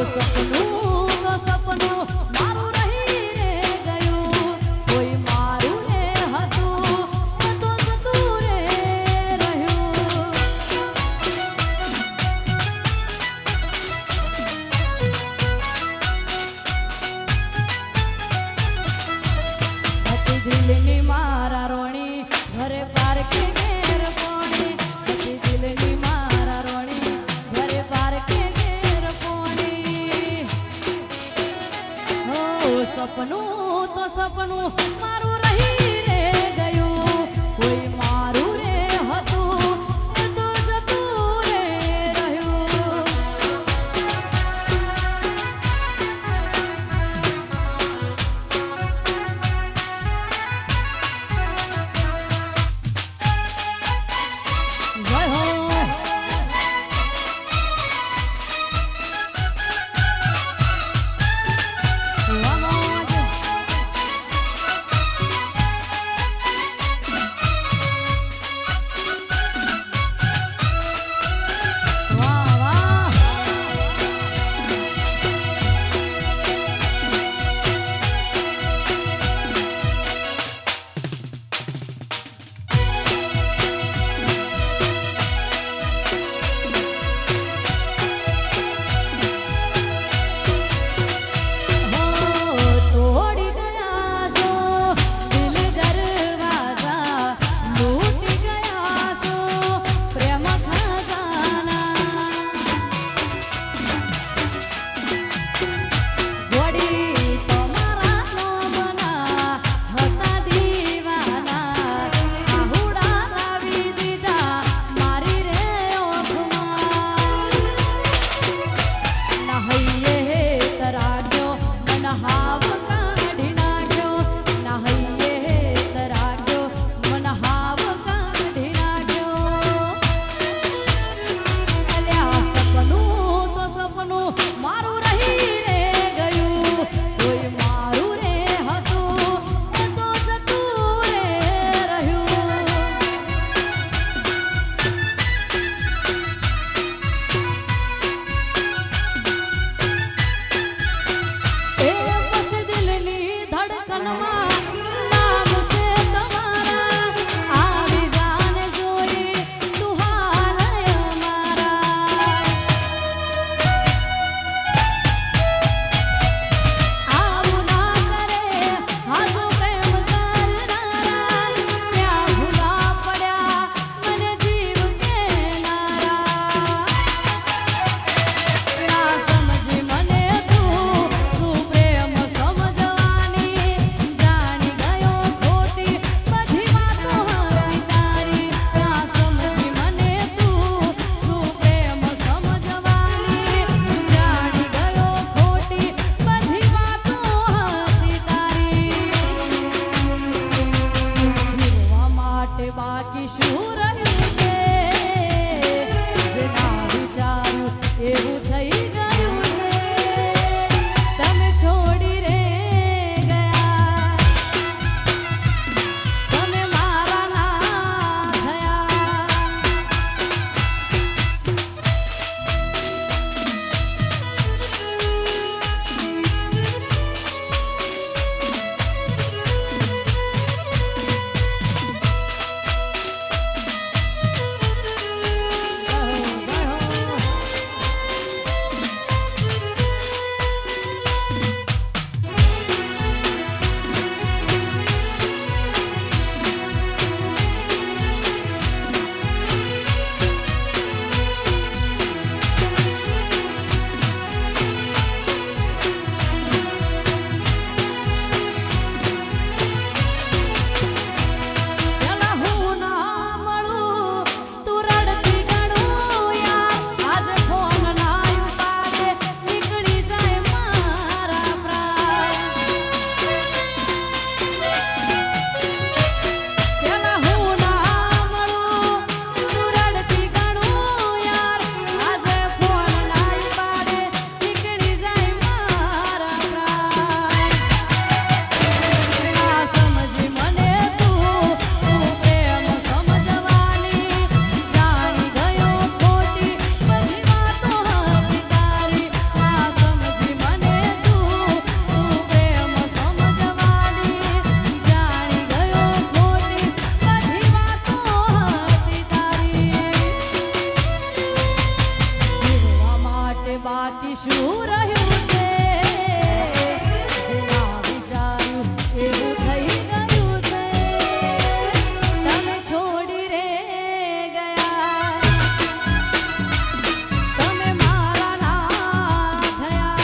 સપનું તો સપનું મારું રહી રે ગયું કોઈ મારું રે હતું એ તો જતું રે રહ્યું હતી દિલની મારા રોણી ઘરે પારકે ઘેર પોણી હતી દિલની મારા રોણી ઘરે પારકે ઘેર પોણી સપનું તો સપનું મારું રહી રે ગયું કોઈ મારું રે હતું એ તો જતું રે રહ્યું જય હો મારું રહી રે ગયું કોઈ મારું રે હતું એ તો જતું રે રહ્યું એ બસ દિલની ધડકનમાં નામ છે તમારા આવી જાને જોઈ તું હાલ મારા રહ્યું છે જેના વિચાર્યું એવું થઈ ગયું છે તમે છોડી રે ગયા તમે મારા ના થયા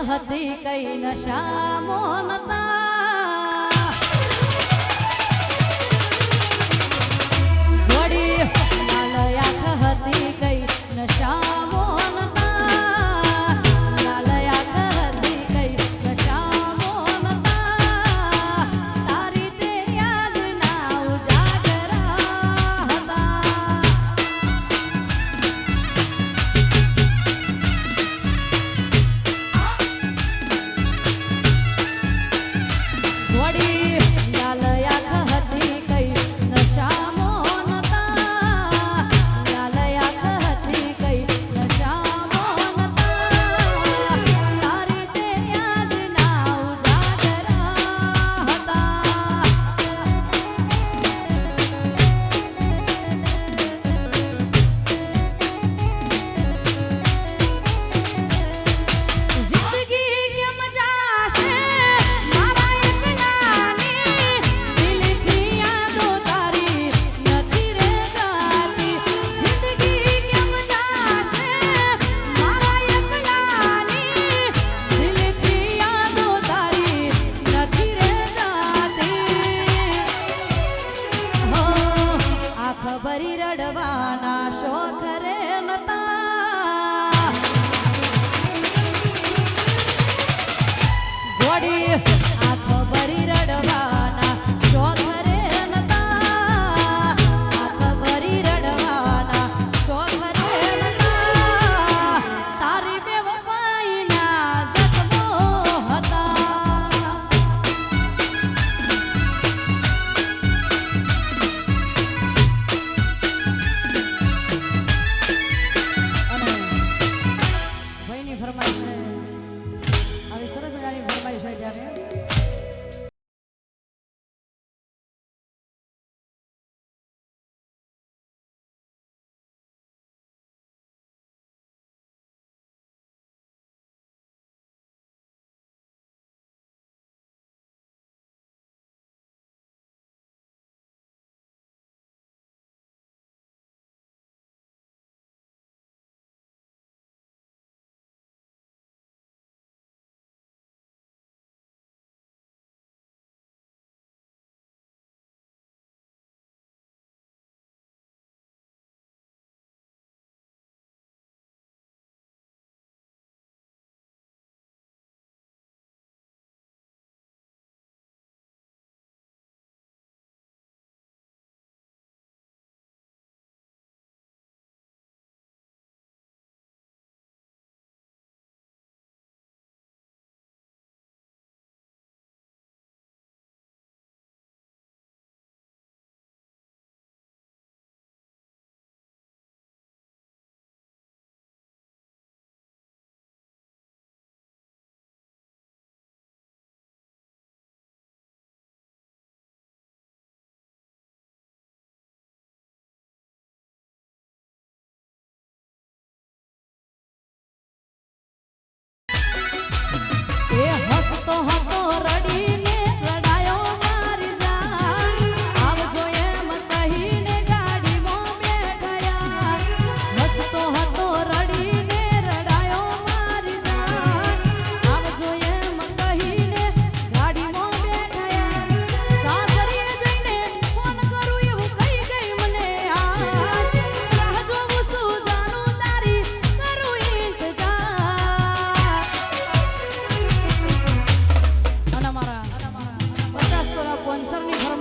હતી કઈ નશા મોનતા વળી લાલયાખ હતી કઈ નશા મોનતા લાલયાખ હતી કઈ નશા મોનતા તારી તે યાદના ઉજાગરા હતા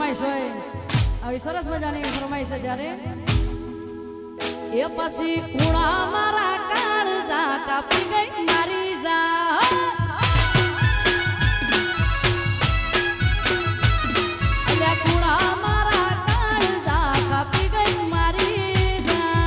ફરમાઈશ હોય આવી સરસ મજાની ફરમાઈશ છે જ્યારે એ પછી કુણા મારા કાળજા કાપી ગઈ મારી જા કુણા મારા કાળજા કાપી ગઈ મારી જા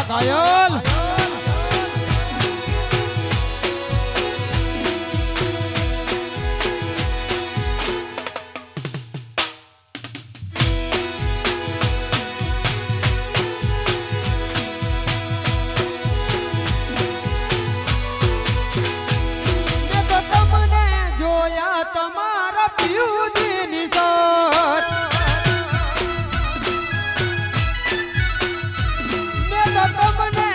ઘાયલ તમારા પિયુજીની સોચ તમને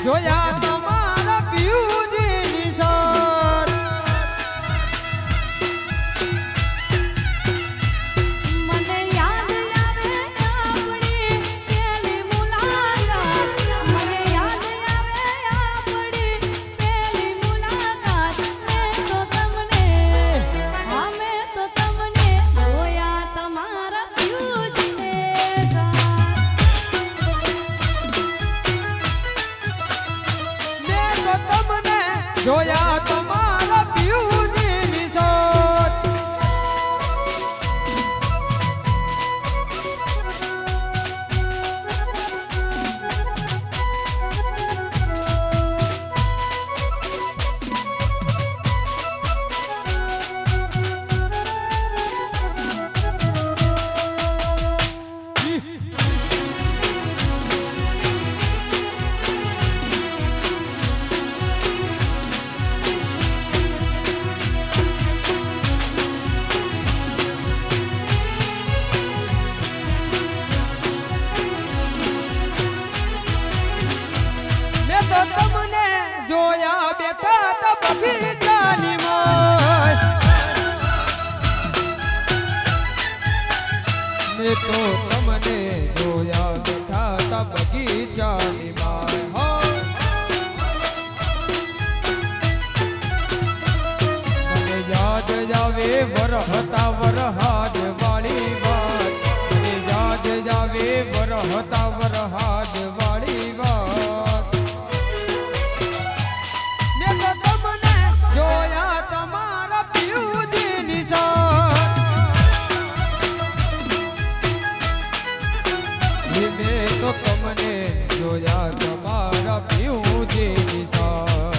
જોયા તમારા પિયુજીની સોચ મને યાદ આવે આપણી પેલી મુલાકાત મને યાદ આવે આપણી પેલી મુલાકાત મેં તો તમને જોયા તમારા પિયુજીને તમને જોયા તમારા પિયુજીની સોચ તમને જોયા બેઠા તા બગીચાની મોજ મેં તો તમને જોયા બેઠા તા બગીચાની મોજ મને યાદ આવે વરહતા વરહાદ વાળી વાત મને યાદ આવે વરહતા વરહાદ વાળી વાત જોયા તમારા પિયુજીની સોચ મેં તો તમને જોયા તમારા પિયુજીની સોચ